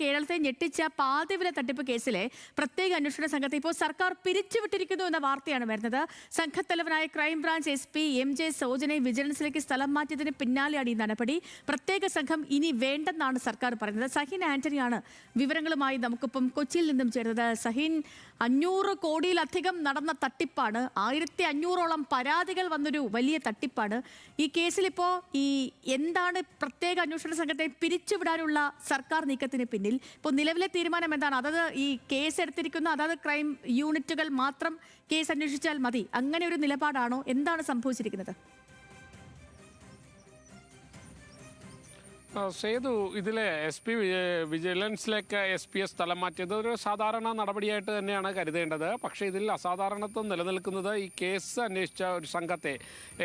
കേരളത്തെ ഞെട്ടിച്ച പാതിവില തട്ടിപ്പ് കേസിലെ പ്രത്യേക അന്വേഷണ സംഘത്തെ ഇപ്പോൾ സർക്കാർ പിരിച്ചുവിട്ടിരിക്കുന്നു എന്ന വാർത്തയാണ് വരുന്നത്. സംഘത്തലവനായ ക്രൈംബ്രാഞ്ച് SP MJ സോജനെ വിജിലൻസിലേക്ക് സ്ഥലം മാറ്റിയതിന് പിന്നാലെയാണ് ഈ നടപടി. പ്രത്യേക സംഘം ഇനി വേണ്ടെന്നാണ് സർക്കാർ പറയുന്നത്. സഹിൻ ആന്റണിയാണ് വിവരങ്ങളുമായി നമുക്കിപ്പം കൊച്ചിയിൽ നിന്നും ചേർന്നത്. സഹിൻ, 500 കോടിയിലധികം നടന്ന തട്ടിപ്പാണ്. 1500ഓളം പരാതികൾ വന്നൊരു വലിയ തട്ടിപ്പാണ്. ഈ കേസിൽ ഇപ്പോൾ എന്താണ് പ്രത്യേക അന്വേഷണ സംഘത്തെ പിരിച്ചുവിടാനുള്ള സർക്കാർ നീക്കത്തിന് പിന്നിൽ? ഇപ്പോൾ നിലവിലെ തീരുമാനം എന്താണ്? അതായത് ഈ കേസ് എടുത്തിരിക്കുന്ന അതായത് ക്രൈം യൂണിറ്റുകൾ മാത്രം കേസ് അന്വേഷിച്ചാൽ മതി, അങ്ങനെ ഒരു നിലപാടാണോ? എന്താണ് സംഭവിച്ചിരിക്കുന്നത്? സേതു, ഇതിലെ SP വിജിലൻസിലേക്ക് SPS സ്ഥലം മാറ്റിയത് ഒരു സാധാരണ നടപടിയായിട്ട് തന്നെയാണ് കരുതേണ്ടത്. പക്ഷേ ഇതിൽ അസാധാരണത്വം നിലനിൽക്കുന്നത് ഈ കേസ് അന്വേഷിച്ച ഒരു സംഘത്തെ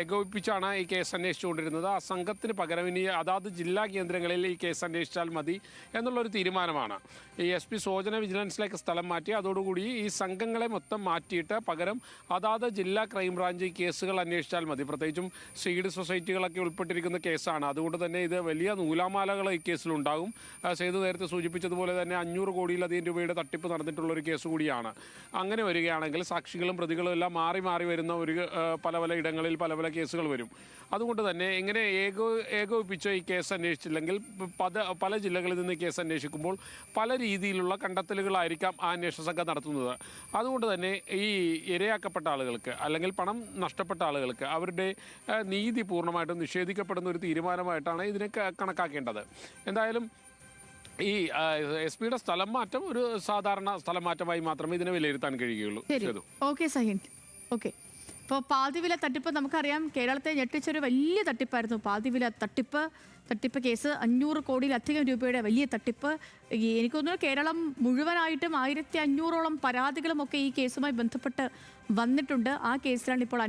ഏകോപിപ്പിച്ചാണ് ഈ കേസ് അന്വേഷിച്ചുകൊണ്ടിരുന്നത്. ആ സംഘത്തിന് പകരം ഇനി അതാത് ജില്ലാ കേന്ദ്രങ്ങളിൽ ഈ കേസ് അന്വേഷിച്ചാൽ മതി എന്നുള്ളൊരു തീരുമാനമാണ്. ഈ SP സോജന വിജിലൻസിലേക്ക് സ്ഥലം മാറ്റി അതോടുകൂടി ഈ സംഘങ്ങളെ മൊത്തം മാറ്റിയിട്ട് പകരം അതാത് ജില്ലാ ക്രൈംബ്രാഞ്ച് ഈ കേസുകൾ അന്വേഷിച്ചാൽ മതി. പ്രത്യേകിച്ചും സീഡ് സൊസൈറ്റികളൊക്കെ ഉൾപ്പെട്ടിരിക്കുന്ന കേസാണ്. അതുകൊണ്ട് തന്നെ ഇത് വലിയ നൂലാമാലകൾ ഈ കേസിലുണ്ടാകും. സേതു നേരത്തെ സൂചിപ്പിച്ചതുപോലെ തന്നെ 500 കോടിയിലധികം രൂപയുടെ തട്ടിപ്പ് നടന്നിട്ടുള്ളൊരു കേസ് കൂടിയാണ്. അങ്ങനെ വരികയാണെങ്കിൽ സാക്ഷികളും പ്രതികളും എല്ലാം മാറി മാറി വരുന്ന ഒരു പല ഇടങ്ങളിൽ പല കേസുകൾ വരും. അതുകൊണ്ട് തന്നെ ഇങ്ങനെ ഏകോപിപ്പിച്ച് ഈ കേസ് അന്വേഷിച്ചില്ലെങ്കിൽ പല ജില്ലകളിൽ നിന്ന് കേസ് അന്വേഷിക്കുമ്പോൾ പല രീതിയിലുള്ള കണ്ടെത്തലുകളായിരിക്കാം ആ അന്വേഷണ സംഘം നടത്തുന്നത്. അതുകൊണ്ട് തന്നെ ഈ ഇരയാക്കപ്പെട്ട ആളുകൾക്ക് അല്ലെങ്കിൽ പണം നഷ്ടപ്പെട്ട ആളുകൾക്ക് അവരുടെ നീതി പൂർണ്ണമായിട്ടും നിഷേധിക്കപ്പെടുന്ന ഒരു തീരുമാനമായിട്ടാണ് ഇതിനെ കണക്കാക്കേണ്ടത്. എന്തായാലും ഈ SP-യുടെ സ്ഥലം മാറ്റം ഒരു സാധാരണ സ്ഥലം മാറ്റമായി മാത്രമേ ഇതിനെ വിലയിരുത്താൻ കഴിയുകയുള്ളൂ. Okay Sahin, okay. ഇപ്പോൾ പാതിവില തട്ടിപ്പ് നമുക്കറിയാം, കേരളത്തെ ഞെട്ടിച്ചൊരു വലിയ തട്ടിപ്പായിരുന്നു പാതിവില തട്ടിപ്പ് കേസ്. 500 കോടിയിലധികം രൂപയുടെ വലിയ തട്ടിപ്പ്. എനിക്ക് തോന്നുന്നു കേരളം മുഴുവനായിട്ടും 1500ഓളം പരാതികളുമൊക്കെ ഈ കേസുമായി ബന്ധപ്പെട്ട് വന്നിട്ടുണ്ട്. ആ കേസിലാണ് ഇപ്പോൾ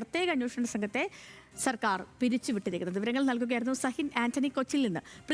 പ്രത്യേക അന്വേഷണ സംഘത്തെ സർക്കാർ പിരിച്ചുവിട്ടിരിക്കുന്നത്. വിവരങ്ങൾ നൽകുകയായിരുന്നു സഹിൻ ആന്റണി കൊച്ചിയിൽ നിന്ന്.